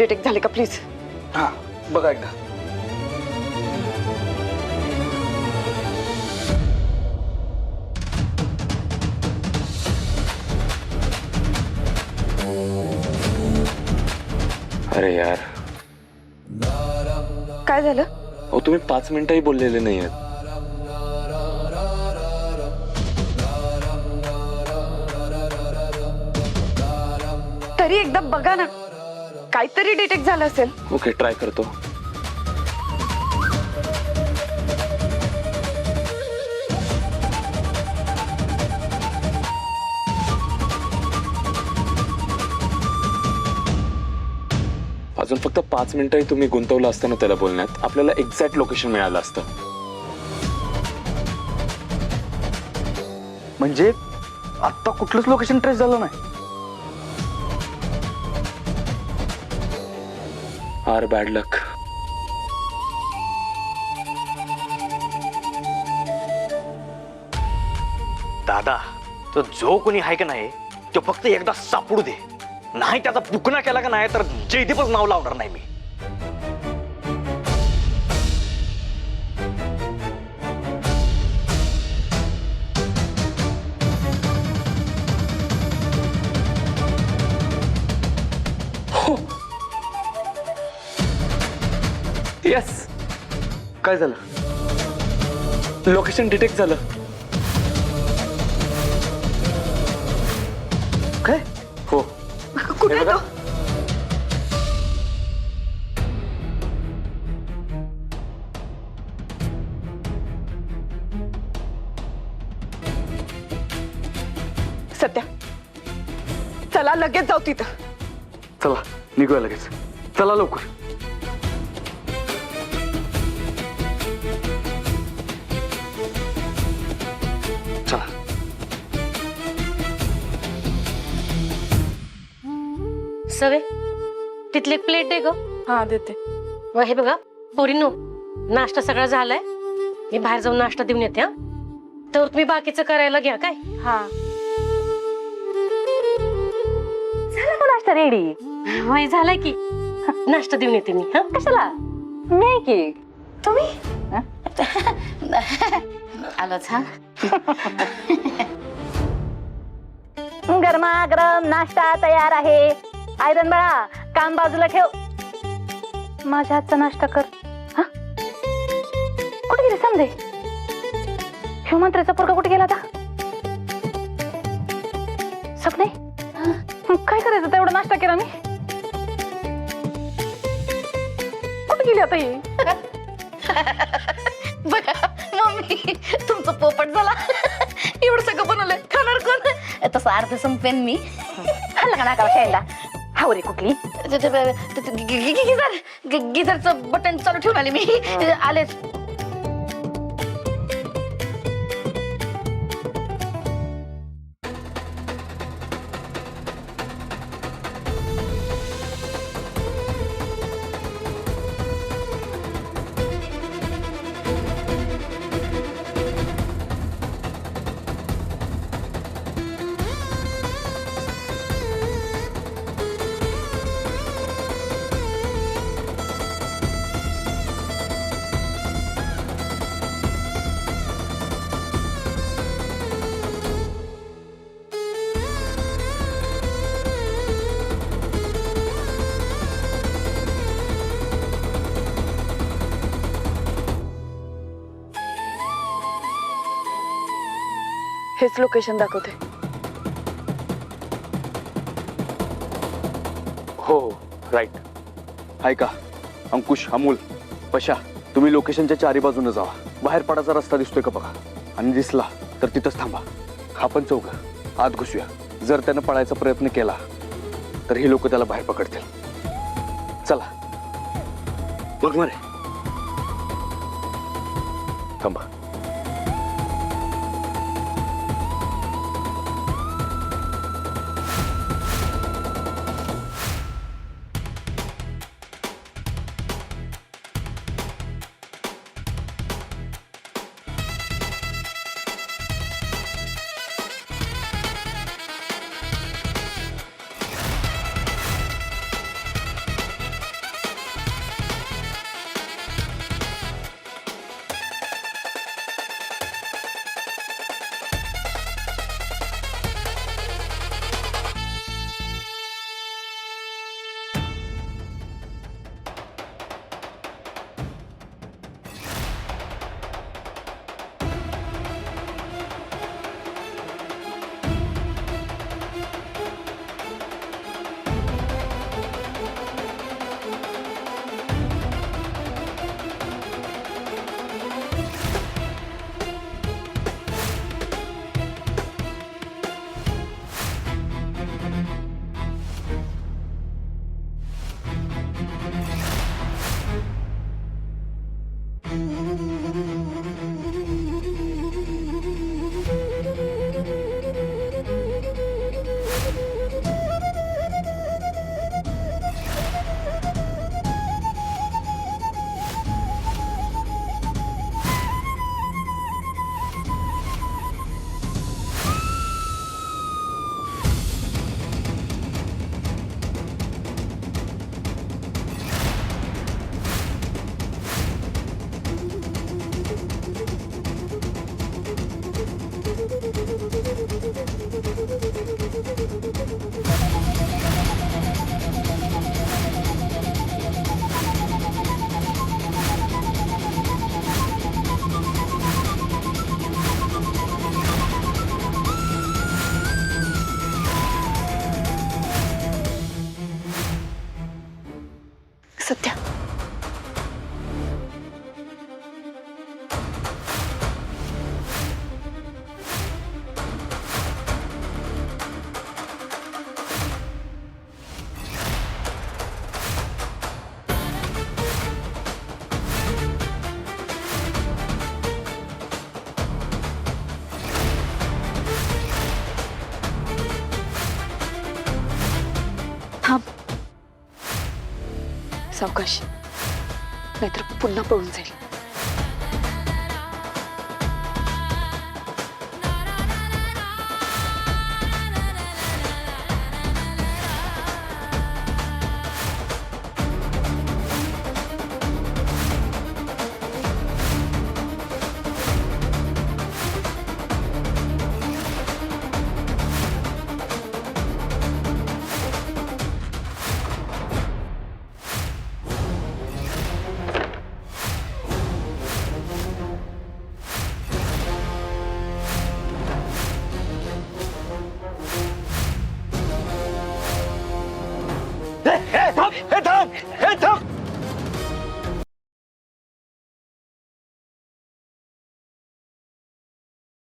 Detect झाले का please? हा बघा एकदा. अरे यार, काय झालं? अहो तुम्ही 5 मिनिटंही बोललेले नाही आहेत. तरी एकदा बघा ना, काहीतरी डिटेक्ट झालं असेल. ओके, ट्राय करतो. अजून फक्त 5 मिनिटंही तुम्ही गुंतवलं असतं ना त्याला बोलण्यात, आपल्याला एक्झॅक्ट लोकेशन मिळालं असतं. म्हणजे आता कुठलंच लोकेशन ट्रेस झालं नाही. आर बॅड लक. दादा, तो जो कोणी आहे का नाही तो फक्त एकदा सापडू दे. नाही त्याचा बुकना केला का नाही तर जयदीपच नाव लावणार नाही मी. येस, काय झालं? लोकेशन डिटेक्ट झालं. काय? हो. कुठे आहे तो? सत्या, चला लगेच जाऊ तिथं. चला निघूया लगेच. चला लवकर. चला. सवे तिथली एक प्लेट दे ग. हा देते. व हे बघा पोरींनो, नाश्ता सगळा झालाय. मी बाहेर जाऊन नाश्ता देऊन येते. हा, तर तुम्ही बाकीचं करायला घ्या. काय हा झाला का नाश्ता रेडी? वय झालाय की. नाश्ता देऊन येते मी. हा, कशाला? नाही की तुम्ही आलोच. हा गरमागरम नाश्ता तयार आहे. आयरन बाळा, काम बाजूला ठेव. माझ्या हातचा नाश्ता कर. हा कुठे गेले समजे? शिवमंत्र्याचा पोरगा कुठे गेला आता? सपने, काय करायचं? तेवढा नाश्ता केला मी. कुठे गेली आता ही? बघा मम्मी, तुमचं पोपट झाला. एवढं सगळं बनवलंय, खाणार कोण? तसं अर्ध संपेन मी. हल्ला का नाकाला शायला हावरे कुठली? गिझरचं बटन चालू ठेवून आले मी. आलेच. हेच लोकेशन दाखवते. हो हो राईट. ऐका अंकुश, अमोल, पशा, तुम्ही लोकेशनच्या चारी बाजूने जावा. बाहेर पडायचा रस्ता दिसतोय का बघा, आणि दिसला तर तिथंच थांबा. आपण चौघं आत घुसूया. जर त्यानं पळायचा प्रयत्न केला तर ही लोक त्याला बाहेर पकडतील. चला. बघ मरे, थांबा. सावकाश नाहीतर पुन्हा पळून जाईल.